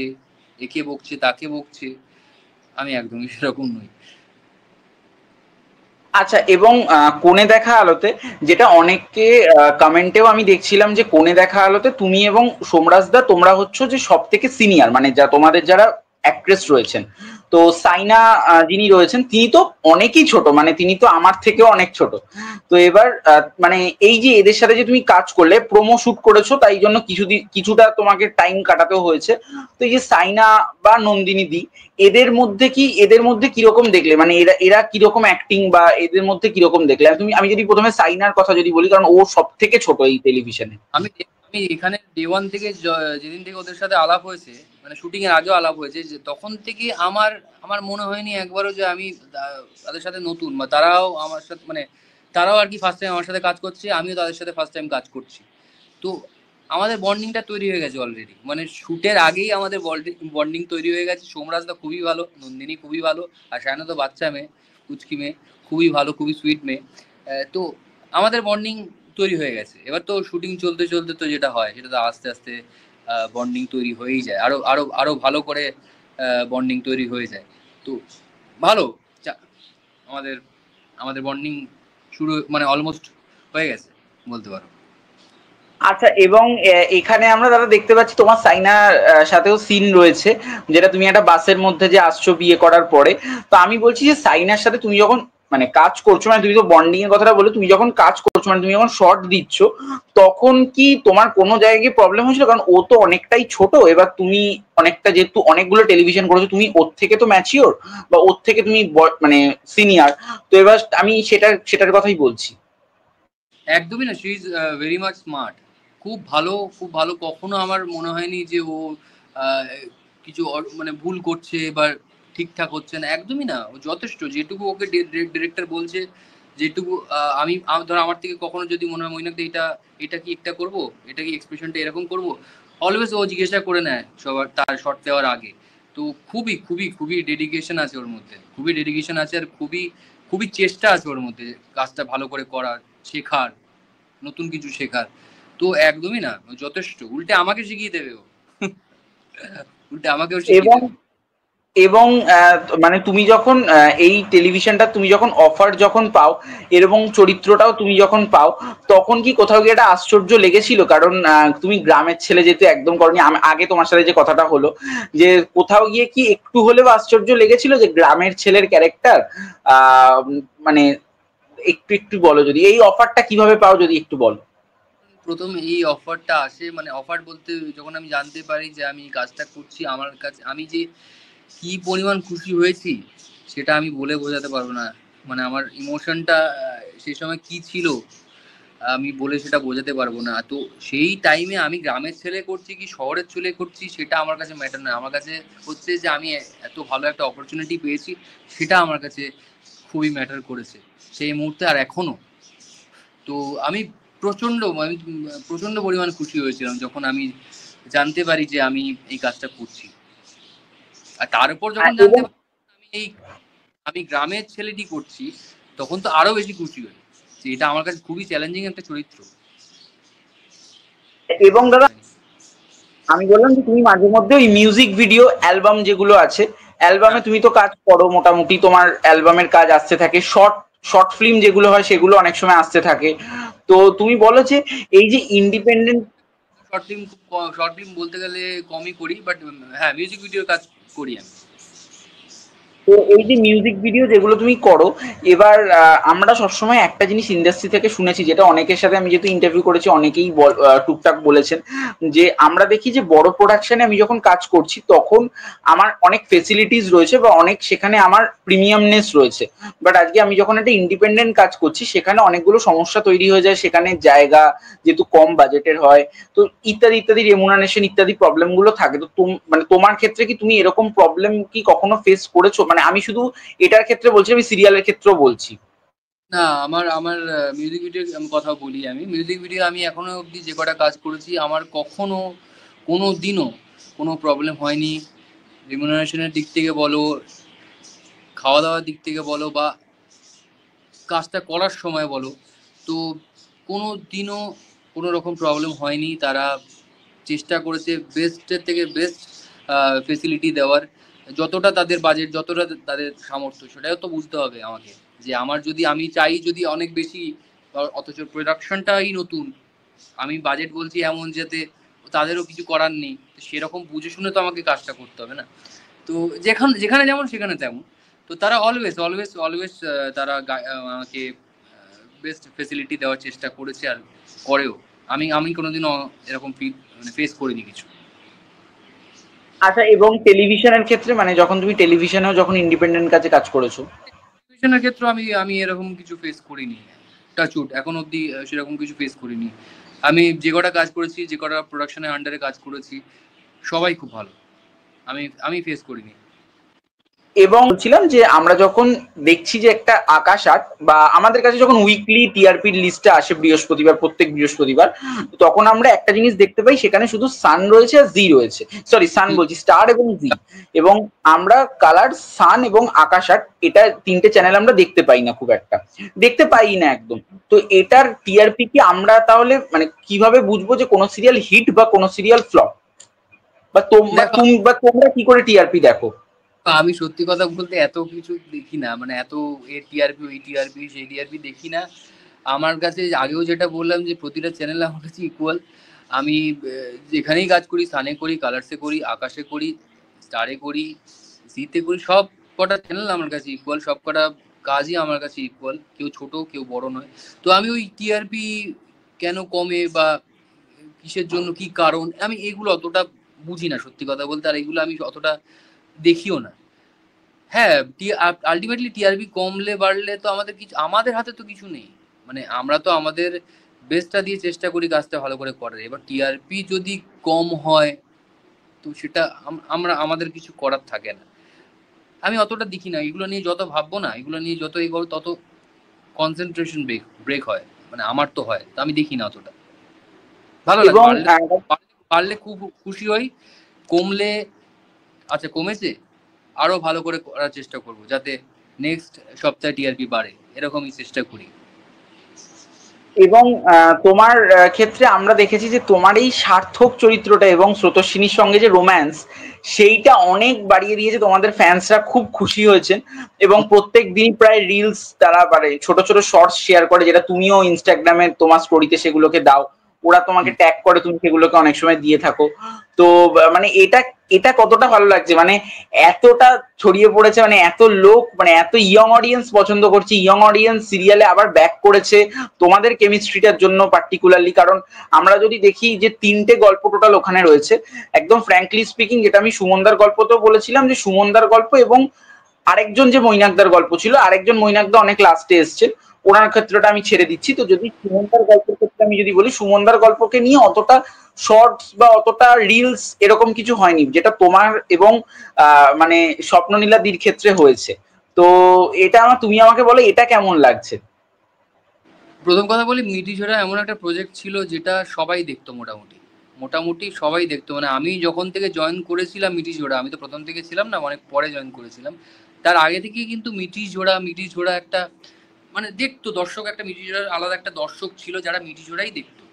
একে বকছে তাকে বকছে, আমি একদমই সেরকম নই। আচ্ছা, এবং কোণে দেখা আলোতে যেটা অনেককে কমেন্টেও আমি দেখছিলাম, যে কোণে দেখা আলোতে তুমি এবং সোমরাজ দা তোমরা হচ্ছে যে সব থেকে সিনিয়র, মানে যা তোমাদের যারা অ্যাক্ট্রেস রয়েছেন। তো সাইনা যিনি রয়েছেন তিনি তো অনেকই ছোট, মানে তিনি তো আমার থেকেও অনেক ছোট। তো এবার মানে এই যে এদের সাথে যে তুমি কাজ করলে, প্রোমো শুট করেছো, তাই জন্য কিছুটা তোমাকে টাইম কাটাতেও হয়েছে। তো এই যে সাইনা বা নন্দিনী দি, এদের মধ্যে কিরকম দেখলে, মানে এরা এরা কিরকম অ্যাক্টিং, বা এদের মধ্যে কিরকম দেখলে? আর আমি যদি প্রথমে সাইনার কথা যদি বলি, কারণ ও সব থেকে ছোট এই টেলিভিশনে। আমি আমি এখানে ডে ওয়ান থেকে, যেদিন থেকে ওদের সাথে আলাপ হয়েছে, মানে শুটিং এর আগেও আলাপ হয়েছে, যে তখন থেকে আমার আমার মনে হয়নি একবারও যে আমি তাদের সাথে নতুন, বা তারাও আমার সাথে, মানে তারাও আর কি ফার্স্ট টাইম আমার সাথে কাজ করছে, আমিও তাদের সাথে ফার্স্ট টাইম কাজ করছি। তো আমাদের বন্ডিংটা তৈরি হয়ে গেছে অলরেডি, মানে শুটের আগেই আমাদের বন্ডিং তৈরি হয়ে গেছে। সোমরাজদা খুবই ভালো, নন্দিনী খুবই ভালো, আর সায়না তো বাচ্চা মেয়ে, কুচকি মেয়ে, খুবই ভালো, খুবই সুইট মেয়ে। তো আমাদের বন্ডিং তৈরি হয়ে গেছে। এবার তো শুটিং চলতে চলতে তো যেটা হয়, সেটা তো আস্তে আস্তে বন্ডিং তৈরি হয়েই যায়, আরো আরো আরো ভালো করে বন্ডিং তৈরি হয়ে যায়। তো ভালো, আমাদের আমাদের বন্ডিং শুরু, মানে অলমোস্ট হয়ে গেছে বলতে পারো। আচ্ছা, এবং এখানে আমরা দাদা দেখতে পাচ্ছি তোমার সাইনার সাথেও সিন রয়েছে, যেটা তুমি একটা বাসের মধ্যে যে আসছো বিয়ে করার পরে। তো আমি বলছি যে সাইনার সাথে তুমি যখন মানে কাজ করছো, মানে তুমি তো বন্ডিং এর কথাটা বলে, তুমি যখন কাজ করছো, মানে তুমি যখন শর্ট দিচ্ছ, তখন কি তোমার কোনো জায়গায় প্রবলেম হয়েছিল? কারণ ও তো অনেকটাই ছোট, এবার তুমি অনেকটা, যেহেতু অনেকগুলো টেলিভিশন করেছো, তুমি ওর থেকে তো ম্যাচিওর, বা ওর থেকে তুমি মানে সিনিয়র। তো এবার আমি সেটার কথাই বলছি। একদমই না, she is very much smart. খুব ভালো, খুব ভালো। কখনো আমার মনে হয়নি যে ও আহ, কিছু মানে ভুল করছে বা ঠিকঠাক হচ্ছে না, একদমই না। ও যথেষ্ট, যেটুকু ওকে ডিরেক্টর বলছে যেটুকু আমি ধর আমার থেকে কখনো যদি মনে হয় মইনাক এটা এটা কি একটা করব, এটা কি এক্সপ্রেশনটা এরকম করব, অলওয়েজ ও জিজ্ঞাসা করে নেয় সবার তার শর্ট দেওয়ার আগে। তো খুবই খুবই খুবই ডেডিকেশন আছে ওর মধ্যে, খুবই ডেডিকেশন আছে, আর খুবই খুবই চেষ্টা আছে ওর মধ্যে কাজটা ভালো করে করার, শেখার, নতুন কিছু শেখার। তো একদমই না, যথেষ্ট, উল্টে আমাকে শিখিয়ে দেবে ও। উল্টে আমাকেও শিখিয়ে এবং দেবে। এবং মানে তুমি যখন এই টেলিভিশনটা তুমি যখন অফার যখন পাও এবং চরিত্রটাও তুমি যখন পাও, তখন কি কোথাও গিয়ে একটা আশ্চর্য লেগেছিল? কারণ তুমি গ্রামের ছেলে যেহেতু একদম করনি, আমি আগে তোমার সাথে যে কথাটা হলো, যে কোথাও গিয়ে কি একটু হলেও আশ্চর্য লেগেছিল যে গ্রামের ছেলের ক্যারেক্টার? আহ মানে একটু একটু বলো, যদি এই অফারটা কিভাবে পাও যদি একটু বলো। প্রথম এই অফারটা আসে, মানে অফার বলতে যখন আমি জানতে পারি যে আমি কাজটা করছি, আমার কাছে আমি যে কি পরিমাণ খুশি হয়েছি সেটা আমি বলে বোঝাতে পারবো না। মানে আমার ইমোশনটা সেই সময় কি ছিল আমি বলে সেটা বোঝাতে পারবো না। তো সেই টাইমে আমি গ্রামের ছেলে করছি কি শহরের ছেলে করছি সেটা আমার কাছে ম্যাটার না, আমার কাছে হচ্ছে যে আমি এত ভালো একটা অপরচুনিটি পেয়েছি, সেটা আমার কাছে খুবই ম্যাটার করেছে সেই মুহূর্তে আর এখনো। তো আমি আমি প্রচন্ড পরিমাণ খুশি হয়েছিলাম যখন আমি জানতে পারি যে আমি এই কাজটা করছি। আর তার উপর যখন জানতে এবং পারি আমি এই আমি গ্রামের ছেলেটি করছি, তখন তো আরো বেশি খুশি হই যে এটা আমার কাছে খুবই চ্যালেঞ্জিং একটা চরিত্র। এবং দাদা, আমি বললাম যে তুমি মাঝে মধ্যে ওই মিউজিক ভিডিও অ্যালবাম যেগুলো আছে, অ্যালবামে হ্যাঁ, তুমি তো কাজ করো, মোটামুটি তোমার অ্যালবামের কাজ আসতে থাকে, শর্ট শর্ট ফিল্ম যেগুলো হয় সেগুলো অনেক সময় আসতে থাকে। তো তুমি বলো যে এই যে ইন্ডিপেন্ডেন্ট, শর্ট ফিল্ম বলতে গেলে কমই করি, বাট হ্যাঁ মিউজিক ভিডিওর কাজ করি আমি। তো এই যে মিউজিক ভিডিও যেগুলো তুমি করো, এবার আমরা সবসময় একটা জিনিস ইন্ডাস্ট্রি থেকে শুনেছি, যেটা অনেকের সাথে আমি যেহেতু ইন্টারভিউ করেছি অনেকেই টুকটাক বলেছেন, যে আমরা দেখি যে বড় প্রোডাকশনে আমি যখন কাজ করছি তখন আমার অনেক ফেসিলিটিস রয়েছে বা অনেক সেখানে আমার প্রিমিয়ামনেস রয়েছে। বাট আজকে আমি যখন একটা ইন্ডিপেন্ডেন্ট কাজ করছি সেখানে অনেকগুলো সমস্যা তৈরি হয়ে যায়, সেখানে জায়গা যেহেতু কম বাজেটের হয়, তো ইত্যাদি ইত্যাদি রেমুনারেশন ইত্যাদি প্রবলেম গুলো থাকে। তো মানে তোমার ক্ষেত্রে কি তুমি এরকম প্রবলেম কি কখনো ফেস করেছো? মানে আমি শুধু এটার ক্ষেত্রে বলছি, আমি সিরিয়ালের ক্ষেত্রেও বলছি। না, আমার আমার মিউজিক ভিডিও আমি কথা বলি, আমি মিউজিক ভিডিও আমি এখনো অবধি যে কটা কাজ করেছি আমার কখনো কোনো দিনও কোনো প্রবলেম হয়নি। রিমুনারেশনের দিক থেকে বলো, খাওয়া দাওয়ার দিক থেকে বলো, বা কাজটা করার সময় বলো, তো কোনো দিনও কোনো রকম প্রবলেম হয়নি। তারা চেষ্টা করেছে বেস্টের থেকে বেস্ট ফেসিলিটি দেওয়ার, যতটা তাদের বাজেট, যতটা তাদের সামর্থ্য, সেটাও তো বুঝতে হবে আমাকে। যে আমার যদি আমি চাই যদি অনেক বেশি, অথচ প্রোডাকশনটাই নতুন, আমি বাজেট বলছি এমন যাতে তাদেরও কিছু করার নেই, তো সেরকম বুঝে শুনে তো আমাকে কাজটা করতে হবে না। তো যেখানে যেমন সেখানে তেমন। তো তারা অলওয়েজ অলওয়েজ অলওয়েজ তারা আমাকে বেস্ট ফেসিলিটি দেওয়ার চেষ্টা করেছে আর করেও। আমি আমি কোনোদিনও এরকম মানে ফেস করিনি কিছু। আচ্ছা, এবং টেলিভিশনের ক্ষেত্রে, মানে যখন তুমি টেলিভিশনেও যখন ইন্ডিপেন্ডেন্ট কাজে কাজ করেছো? টেলিভিশনের ক্ষেত্রে আমি আমি এরকম কিছু ফেস করিনি, টাচউড এখন অবধি সেরকম কিছু ফেস করিনি। আমি যে কটা কাজ করেছি, যে কটা প্রোডাকশনের আন্ডারে কাজ করেছি, সবাই খুব ভালো, আমি আমি ফেস করিনি। এবং বলছিলাম যে আমরা যখন দেখছি যে একটা আকাশ আট বা আমাদের কাছে যখন উইকলি টিআরপির লিস্টে আসে বৃহস্পতিবার, প্রত্যেক বৃহস্পতিবার, তখন আমরা একটা জিনিস দেখতে পাই, সেখানে শুধু সান রয়েছে আর জি রয়েছে, সরি সান হুম। বলছি, স্টার এবং জি। এবং আমরা কালার, সান এবং আকাশ আট, এটা তিনটে চ্যানেল আমরা দেখতে পাই না, খুব একটা দেখতে পাই না একদম। তো এটার টিআরপি কি আমরা তাহলে মানে কিভাবে বুঝবো যে কোনো সিরিয়াল হিট বা কোনো সিরিয়াল ফ্লপ? বা দেখো, তোমরা কি করে টিআরপি দেখো? আমি সত্যি কথা বলতে এত কিছু দেখি না, মানে এত এ টিআরপি ওই টিআরপি সেই টিআরপি দেখি না। আমার কাছে আগেও যেটা বললাম যে প্রতিটা চ্যানেল আমার কাছে ইকুয়াল। আমি যেখানেই কাজ করি, সানে করি, কালার্সে করি, আকাশে করি, স্টারে করি, জিতে করি, সব কটা চ্যানেল আমার কাছে ইকুয়াল, সব কটা কাজই আমার কাছে ইকুয়াল, কেউ ছোট কেউ বড় নয়। তো আমি ওই টিআরপি কেন কমে বা কিসের জন্য কি কারণ, আমি এগুলো অতটা বুঝি না সত্যি কথা বলতে, আর এগুলো আমি অতটা দেখিও না। হ্যাঁ, আলটিমেটলি টিআরপি কমলে বাড়লে তো আমাদের কিছু, আমাদের হাতে তো কিছু নেই। মানে আমরা তো আমাদের বেস্টটা দিয়ে চেষ্টা করি কাজটা ভালো করে করার। এবার টিআরপি যদি কম হয়, তো সেটা আমরা আমাদের কিছু করার থাকে না। আমি অতটা দেখি না এগুলো নিয়ে, যত ভাববো না এগুলো নিয়ে, যত এগোবো তত কনসেন্ট্রেশন ব্রেক হয়, মানে আমার তো হয়, তো আমি দেখি না অতটা। ভালো লাগে, এবং পারলে পারলে খুব খুশি হই। কমলে আচ্ছা কমেছে, আরো ভালো করে করার চেষ্টা করব যাতে নেক্সট সপ্তাহে টিআরপি বাড়ে, এরকমই চেষ্টা করি। এবং তোমার ক্ষেত্রে আমরা দেখেছি যে তোমার এই সার্থক চরিত্রটা এবং স্রোতস্বিনীর সঙ্গে যে রোম্যান্স, সেইটা অনেক বাড়িয়ে দিয়েছে, তোমাদের ফ্যান্সরা খুব খুশি হয়েছেন এবং প্রত্যেক দিন প্রায় রিলস তারা মানে ছোট ছোট শর্টস শেয়ার করে, যেটা তুমিও ইনস্টাগ্রামে তোমার স্টোরিতে সেগুলোকে দাও, ওরা তোমাকে ট্যাগ করে, তুমি সেগুলোকে অনেক সময় দিয়ে থাকো। তো মানে এটা এটা কতটা ভালো লাগছে, মানে এতটা ছড়িয়ে পড়েছে, মানে এত লোক, মানে এত ইয়ং অডিয়েন্স পছন্দ করছে, ইয়ং অডিয়েন্স সিরিয়ালে আবার ব্যাক করেছে তোমাদের কেমিস্ট্রিটার জন্য পার্টিকুলারলি। কারণ আমরা যদি দেখি যে 3টে গল্প টোটাল ওখানে রয়েছে, একদম ফ্র্যাঙ্কলি স্পিকিং, যেটা আমি সুমনদার গল্পতেও বলেছিলাম যে সুমনদার গল্প এবং আরেকজন যে মৈনাকদার গল্প ছিল, আরেকজন মৈনাকদা অনেক লাস্টে এসছেন, ওনার ক্ষেত্রটা আমি ছেড়ে দিচ্ছি। তো যদি সুমনদার গল্পের ক্ষেত্রে আমি যদি বলি, সুমনদার গল্পকে নিয়ে অতটা শর্টস বা অতটা রিলস এরকম কিছু হয়নি, যেটা তোমার এবং মানে স্বপ্ননীলাদির ক্ষেত্রে হয়েছে। তো এটা তুমি আমাকে বলো এটা কেমন লাগছে। প্রথম কথা বলি, মিটিঝোড়া এমন একটা প্রজেক্ট ছিল যেটা সবাই দেখতো, মোটামুটি মোটামুটি সবাই দেখতো। মানে আমি যখন থেকে জয়েন করেছিলাম মিটিঝোড়া, আমি তো প্রথম থেকে ছিলাম না, অনেক পরে জয়েন করেছিলাম, তার আগে থেকেই কিন্তু মিটিঝোড়া একটা মানে দেখতো দর্শক, একটা মিটিঝোড়ার আলাদা একটা দর্শক ছিল যারা মিটিঝোড়াই দেখতো।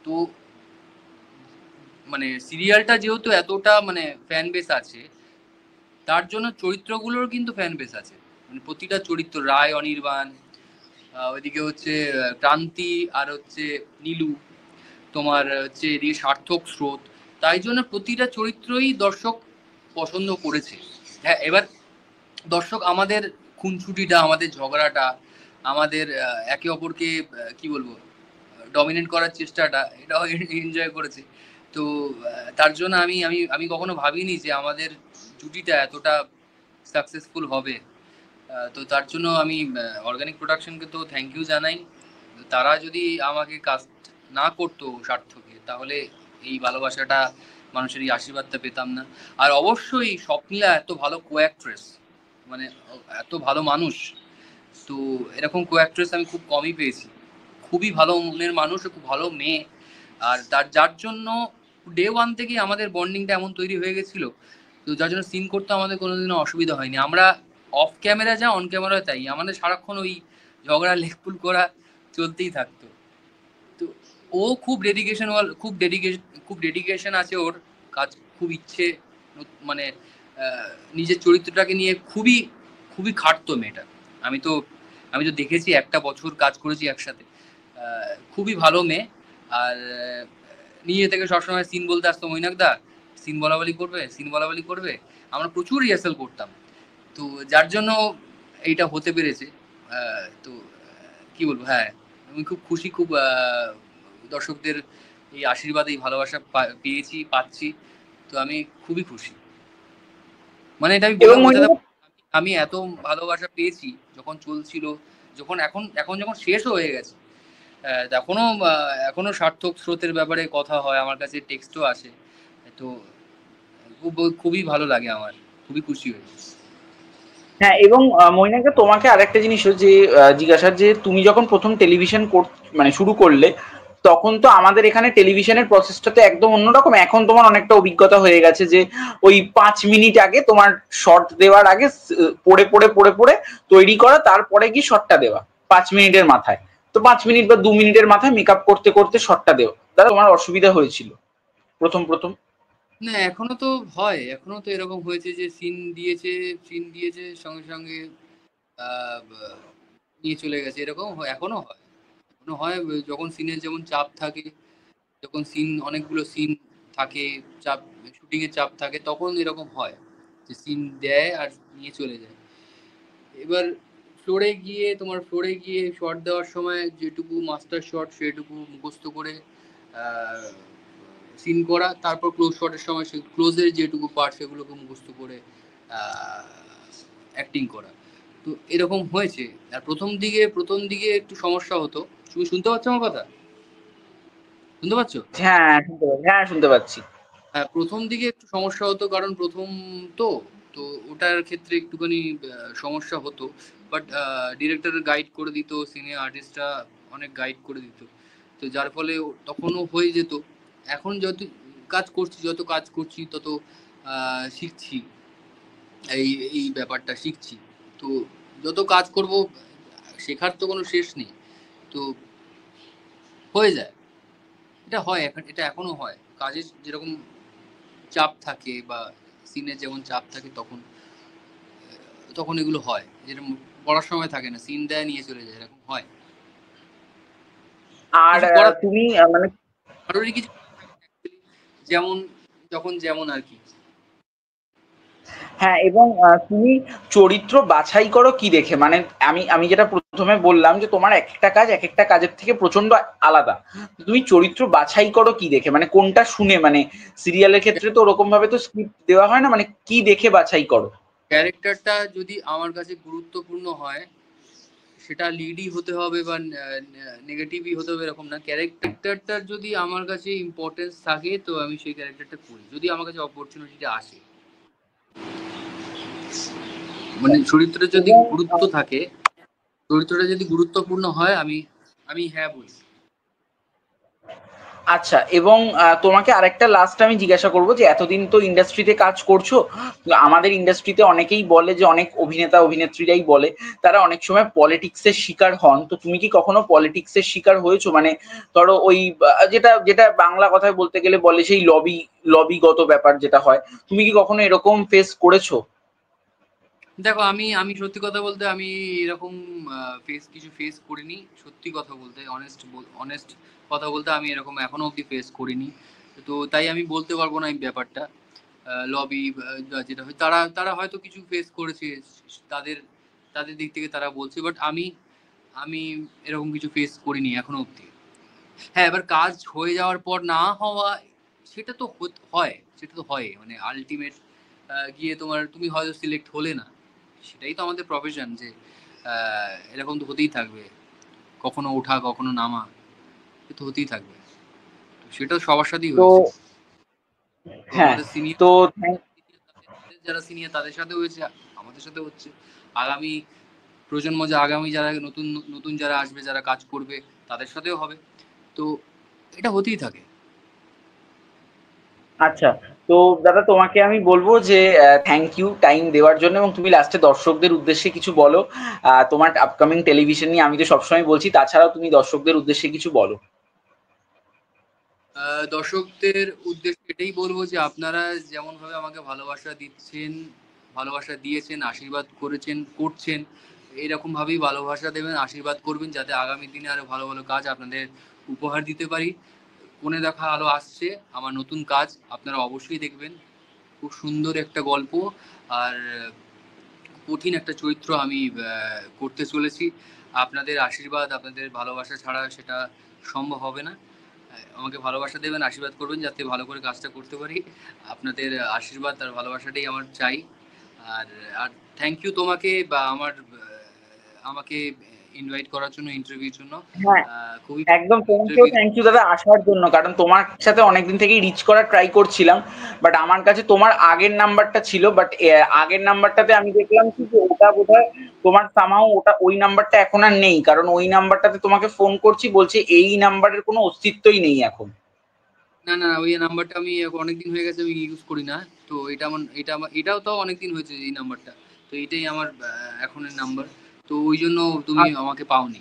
তো মানে সিরিয়ালটা যেহেতু এতটা মানে ফ্যান বেস আছে, তার জন্য চরিত্রগুলোর কিন্তু ফ্যান বেস আছে, মানে প্রতিটা চরিত্র, রায় অনির্বাণ, ওইদিকে হচ্ছে ক্রান্তি, আর হচ্ছে নীলু, তোমার হচ্ছে এদিকে সার্থক, স্রোত, তাই জন্য প্রতিটা চরিত্রই দর্শক পছন্দ করেছে। হ্যাঁ, এবার দর্শক আমাদের খুনসুটিটা, আমাদের ঝগড়াটা, আমাদের একে অপরকে কি বলবো ডমিনেট করার চেষ্টাটা, এটাও এনজয় করেছে। তো তার জন্য আমি আমি আমি কখনো ভাবিনি যে আমাদের জুটিটা এতটা সাকসেসফুল হবে। তো তার জন্য আমি অর্গানিক প্রোডাকশনকে তো থ্যাংক ইউ জানাই। তারা যদি আমাকে কাস্ট না করতো সার্থকে, তাহলে এই ভালোবাসাটা, মানুষের এই আশীর্বাদটা পেতাম না। আর অবশ্যই স্বপ্নীলা এত ভালো কো অ্যাক্ট্রেস, মানে এত ভালো মানুষ, তো এরকম কো অ্যাক্ট্রেস আমি খুব কমই পেয়েছি। খুবই ভালো মনের মানুষ, খুব ভালো মেয়ে। আর যার জন্য ডে ওয়ান থেকেই আমাদের বন্ডিংটা এমন তৈরি হয়ে গেছিল, তো যার জন্য সিন করতে আমাদের কোনোদিনও অসুবিধা হয়নি। আমরা অফ ক্যামেরা যা, অন ক্যামেরা তাই, আমাদের সারাক্ষণ ওই ঝগড়া লেকপুল করা চলতেই থাকতো। তো ও খুব ডেডিকেশন, খুব ডেডিকেশন আছে ওর কাজ, খুব ইচ্ছে, মানে নিজের চরিত্রটাকে নিয়ে খুবই খুবই খাটতো মেয়েটা। আমি তো আমি তো দেখেছি, একটা বছর কাজ করেছি একসাথে। খুবই ভালো মেয়ে। আর নিজে থেকে সবসময় সিন বলতে আসতো, মৈনাক দা সিন বলা বলি করবে। আমরা প্রচুর রিহার্সাল করতাম, তো যার জন্য এইটা হতে পেরেছে। তো কি বলবো, হ্যাঁ আমি খুব খুশি, খুব দর্শকদের এই আশীর্বাদ, এই ভালোবাসা পেয়েছি, পাচ্ছি। তো আমি খুবই খুশি, মানে এটা আমি বলে এবং বোঝাতে আমি এত ভালোবাসা পেয়েছি যখন চলছিল, যখন এখন এখন যখন শেষও হয়ে গেছে, এখনো এখনো সার্থক স্রোতের ব্যাপারে কথা হয়, আমার কাছে টেক্সটও আসে। তো খুবই ভালো লাগে আমার, খুবই খুশি হয়েছি। হ্যাঁ, এবং মৈনাকে তোমাকে আরেকটা জিনিস যে জিজ্ঞাসার, যে তুমি যখন প্রথম টেলিভিশন মানে শুরু করলে, তখন তো আমাদের এখানে টেলিভিশনের প্রসেসটা তো একদম অন্যরকম। এখন তোমার অনেকটা অভিজ্ঞতা হয়ে গেছে যে ওই 5 মিনিট আগে তোমার শর্ট দেওয়ার আগে পড়ে পড়ে পড়ে পড়ে তৈরি করা, তারপরে গিয়ে শর্টটা দেওয়া 5 মিনিটের মাথায়। তো 5 মিনিট বা 2 মিনিটের মাথায় মেকআপ করতে করতে শর্টটা দেওয়া, দাদা তোমার অসুবিধা হয়েছিল প্রথম প্রথম? না, এখনো তো হয়, এখনো তো এরকম হয়েছে যে সিন দিয়েছে সঙ্গে সঙ্গে নিয়ে চলে গেছে, এরকম এখনো হয়, এখনো হয়। যখন সিনের যেমন চাপ থাকে, যখন অনেকগুলো সিন থাকে, চাপ, শুটিং এর চাপ থাকে, তখন এরকম হয় যে সিন দেয় আর নিয়ে চলে যায়। এবার ফ্লোরে গিয়ে শট দেওয়ার সময় যেটুকু মাস্টার শট সেটুকু মুখস্থ করে সিন করা, তারপর ক্লোজ শটের সময় সে ক্লোজের যেটুকু পার্ট সেগুলোকে মুখস্থ করে অ্যাক্টিং করা। তো এরকম হয়েছে। আর প্রথম দিকে একটু সমস্যা হতো। তুমি শুনতে পাচ্ছ আমার কথা? শুনতে পাচ্ছ? হ্যাঁ শুনতে পাচ্ছি, হ্যাঁ শুনতে পাচ্ছি। হ্যাঁ, প্রথম দিকে একটু সমস্যা হতো, কারণ প্রথম তো তো ওটার ক্ষেত্রে একটুখানি সমস্যা হতো। বাট ডিরেক্টর গাইড করে দিত, সিনিয়র আর্টিস্টরা অনেক গাইড করে দিত, তো যার ফলে তখনও হয়ে যেত। এখন যত কাজ করছি তত শিখছি, এই এই ব্যাপারটা শিখছি। তো যত কাজ করব, শেখার তো কোনো শেষ নেই, তো হয়ে যায়। এটা হয়, এখন এটা এখনো হয়, কাজের যেরকম চাপ থাকে বা সিনের যেমন চাপ থাকে, তখন তখন এগুলো হয়। যেরকম পড়ার সময় থাকে না, সিন দেয় নিয়ে চলে যায়, এরকম হয়। আর কিছু করার তুমি মানে কারোরই কিছু, যেমন যখন যেমন আর কি। হ্যাঁ, এবং তুমি চরিত্র বাছাই করো কি দেখে? মানে আমি আমি যেটা প্রথমে বললাম যে তোমার এক একটা কাজ এক একটা কাজের থেকে প্রচন্ড আলাদা। তো তুমি চরিত্র বাছাই করো কি দেখে? মানে কোনটা শুনে, মানে সিরিয়ালের ক্ষেত্রে তো ওরকম ভাবে তো স্ক্রিপ্ট দেওয়া হয় না, মানে কি দেখে বাছাই করো? ক্যারেক্টারটা যদি আমার কাছে গুরুত্বপূর্ণ হয়, সেটা লিডই হতে হবে বা নেগেটিভই হতে হবে এরকম না, ক্যারেক্টারটার যদি আমার কাছে ইম্পর্টেন্স থাকে তো আমি সেই ক্যারেক্টারটা করি, যদি আমার কাছে অপরচুনিটিটা আসে। মানে চরিত্রের যদি এবং গুরুত্ব থাকে, চরিত্রটা যদি গুরুত্বপূর্ণ হয়, আমি আমি হ্যাঁ বলি। আচ্ছা, এবং তোমাকে আরেকটা লাস্ট আমি জিজ্ঞাসা করবো যে এতদিন তো ইন্ডাস্ট্রিতে কাজ করছো, তো আমাদের ইন্ডাস্ট্রিতে অনেকেই বলে যে অনেক অভিনেতা অভিনেত্রীরাই বলে তারা অনেক সময় পলিটিক্সের শিকার হন। তো তুমি কি কখনো পলিটিক্সের শিকার হয়েছো? মানে ধরো ওই যেটা যেটা বাংলা কথায় বলতে গেলে বলে সেই লবিগত ব্যাপার যেটা হয়, তুমি কি কখনো এরকম ফেস করেছো? দেখো, আমি আমি সত্যি কথা বলতে আমি এরকম কিছু ফেস করিনি। সত্যি কথা বলতে, অনেস্ট কথা বলতে, আমি এরকম এখনো অব্দি ফেস করিনি। তো তাই আমি বলতে পারবো না এই ব্যাপারটা। লবি যেটা হয়, তারা তারা হয়তো কিছু ফেস করেছে, তাদের তাদের দিক থেকে তারা বলছে, বাট আমি আমি এরকম কিছু ফেস করিনি এখনো অব্দি। হ্যাঁ, এবার কাজ হয়ে যাওয়ার পর না হওয়া, সেটা তো হয়, সেটা তো হয়, মানে আলটিমেট গিয়ে তুমি হয়তো সিলেক্ট হলে না, সেটাই তো আমাদের প্রফেশন, যে এরকম তো হতেই থাকবে, কখনো ওঠা কখনো নামা, এ তো হতেই থাকবে। তো সেটা সবার সাথেই তো হয়েছে। তো হ্যাঁ, আমাদের সিনিয়র, তো যারা সিনিয়র তাদের সাথে হয়েছে, আমাদের সাথে হচ্ছে, আগামী প্রজন্ম, আগামী যারা নতুন নতুন যারা আসবে, যারা কাজ করবে, তাদের সাথেও হবে। তো এটা হতেই থাকে। আচ্ছা, তো দাদা তোমাকে আমি বলবো যে থ্যাংক ইউ টাইম দেওয়ার জন্য, এবং তুমি লাস্টে দর্শকদের উদ্দেশ্যে কিছু বলো। তোমার আপকামিং টেলিভিশন নিয়ে আমি তো সবসময় বলছি, তাছাড়াও তুমি দর্শকদের উদ্দেশ্যে কিছু বলো। দর্শকদের উদ্দেশ্যে এটাই বলবো যে আপনারা যেমনভাবে আমাকে ভালোবাসা দিচ্ছেন, ভালোবাসা দিয়েছেন, আশীর্বাদ করছেন, এরকম ভাবেই ভালোবাসা দেবেন, আশীর্বাদ করবেন, যাতে আগামী দিনে আরো ভালো ভালো কাজ আপনাদের উপহার দিতে পারি। কোণে দেখা আলো আসছে, আমার নতুন কাজ, আপনারা অবশ্যই দেখবেন। খুব সুন্দর একটা গল্প, আর কঠিন একটা চরিত্র আমি করতে চলেছি। আপনাদের আশীর্বাদ, আপনাদের ভালোবাসা ছাড়া সেটা সম্ভব হবে না। আমাকে ভালোবাসা দেবেন, আশীর্বাদ করবেন, যাতে ভালো করে কাজটা করতে পারি। আপনাদের আশীর্বাদ আর ভালোবাসাটাই আমার চাই। আর আর থ্যাংক ইউ তোমাকে, বা আমাকে ইনভাইট করার জন্য, ইন্টারভিউর জন্য। হ্যাঁ, খুবই একদম তোমাকেও ইন্টারভিউ। থ্যাংক ইউ দাদা আসার জন্য, কারণ তোমার সাথে অনেকদিন থেকেই রিচ করার ট্রাই করছিলাম, বাট আমার কাছে তোমার আগের নাম্বারটা ছিল, বাট আগের নাম্বারটাতে আমি দেখলাম কি যে ওটা বোধহয় তোমার সামাও ওটা ওই নাম্বারটা এখন আর নেই, কারণ ওই নাম্বারটাতে তোমাকে ফোন করছি বলছে এই নাম্বারের কোনো অস্তিত্বই নেই এখন। না না, ওই নাম্বারটা আমি অনেকদিন হয়ে গেছে, আমি ইউজ করি না। তো এটাও তো অনেকদিন হয়েছে এই নাম্বারটা। তো এটাই আমার এখনের নাম্বার। তো ওই জন্য তুমি আমাকে পাওনি।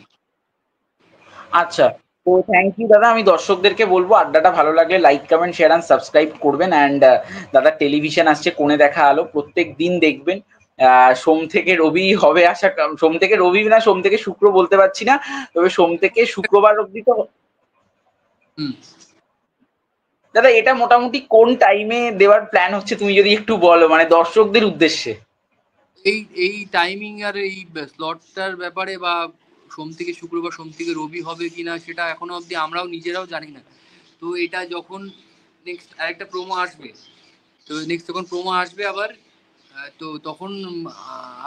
আচ্ছা, তো থ্যাংক ইউ দাদা। আমি দর্শকদেরকে বলবো আড্ডাটা ভালো লাগলে like comment share and subscribe করবেন। অ্যান্ড দাদা টেলিভিশন আসছে কোণে দেখা আলো, প্রত্যেক দিন দেখবেন। সোম থেকে রবি হবে সোম থেকে রবি না, সোম থেকে শুক্র বলতে পারছি না, তবে সোম থেকে শুক্রবার অব্দি তো। হুম। দাদা এটা মোটামুটি কোন টাইমে দেওয়ার প্ল্যান হচ্ছে তুমি যদি একটু বলো, মানে দর্শকদের উদ্দেশ্যে। এই এই টাইমিং আর এই স্লটটার ব্যাপারে, বা সোম থেকে শুক্রবার, সোম থেকে রবি হবে কিনা, সেটা এখনো অবধি আমরাও নিজেরাও জানি না। তো এটা যখন নেক্সট আরেকটা প্রোমো আসবে, তো নেক্সট যখন প্রোমো আসবে আবার, তো তখন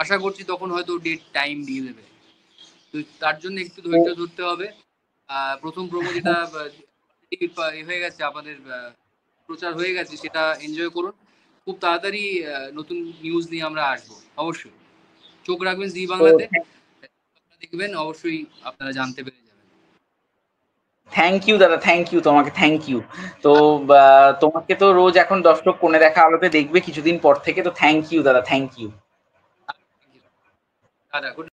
আশা করছি তখন হয়তো ডেট টাইম দিয়ে দেবে। তো তার জন্য একটু তো ধৈর্য ধরতে হবে। প্রথম প্রোমো যেটা হয়ে গেছে আপনাদের, প্রচার হয়ে গেছে, সেটা এনজয় করুন। খুব তাড়াতাড়ি নতুন নিউজ নিয়ে আমরা আসবো অবশ্যই। চোখ রাখবেন জি তো বাংলাতে, দেখবেন অবশ্যই আপনারা জানতে পেরে যাবেন। থ্যাংক ইউ দাদা, থ্যাংক ইউ তোমাকে, থ্যাংক ইউ। তো তোমাকে তো রোজ এখন দর্শক কোণে দেখা আলোতে দেখবে কিছুদিন পর থেকে, তো থ্যাংক ইউ দাদা, থ্যাংক ইউ। দাদা